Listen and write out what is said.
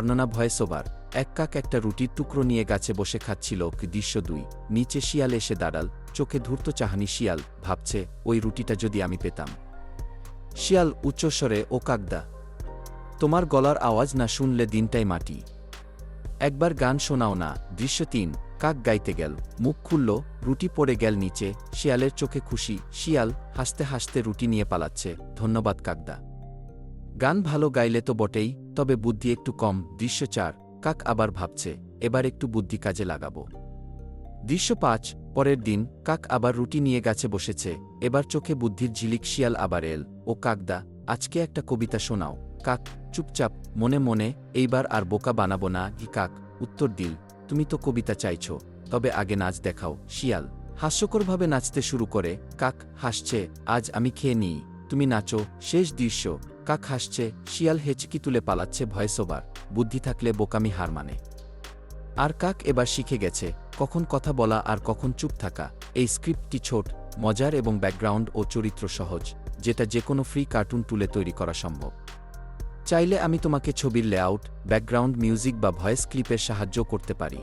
বর্ণনা voice over. এক কাক একটা রুটির টুকরো নিয়ে গাছে বসে খাচ্ছিল। দৃশ্য 2। নিচে শিয়াল এসে দাঁড়াল, চোখে ধূর্ত চাহানি। শিয়াল ভাবছে, ওই রুটিটা যদি আমি পেতাম। শিয়াল উচ্চস্বরে, ও কাকদা, তোমার গলার আওয়াজ না শুনলে দিনটাই মাটি। একবার গান শোনাও না। দৃশ্য 3। কাক গাইতে গেল, মুখ খুলল, রুটি পড়ে গেল নিচে। শিয়ালের চোখে খুশি। শিয়াল হাসতে হাসতে রুটি নিয়ে পালাচ্ছে। ধন্যবাদ কাকদা। গান ভালো গাইলে তো বটেই, তবে বুদ্ধি একটু কম। দৃশ্য 4। কাক আবার ভাবছে, এবার একটু বুদ্ধি কাজে লাগাবো। দৃশ্য 5। পরের দিন কাক আবার রুটি নিয়ে গাছে বসেছে। এবার চোখে বুদ্ধির ঝিলিক। শিয়াল আবার এল, ও কাকদা, আজকে একটা কবিতা শোনাও। কাক চুপচাপ, মনে মনে, এইবার আর বোকা বানাবো না। কাক উত্তর দিল, তুমি তো কবিতা চাইছ, তবে আগে নাচ দেখাও। শিয়াল হাস্যকরভাবে নাচতে শুরু করে। কাক হাসছে, আজ আমি খেয়ে নিই, তুমি নাচো। শেষ দৃশ্য। কাক হাসছে, শিয়াল হেঁচকি তুলে পালাচ্ছে। Voice over. বুদ্ধি থাকলে বোকামি হার মানে। আর কাক এবার শিখে গেছে কখন কথা বলা আর কখন চুপ থাকা। এই স্ক্রিপ্টটি ছোট, মজার এবং ব্যাকগ্রাউন্ড ও চরিত্র সহজ, যেটা যে কোনো ফ্রি কার্টুন টুলে তৈরি করা সম্ভব। চাইলে আমি তোমাকে ছবির লেআউট, ব্যাকগ্রাউন্ড মিউজিক বা ভয়েস ক্লিপের সাহায্য করতে পারি।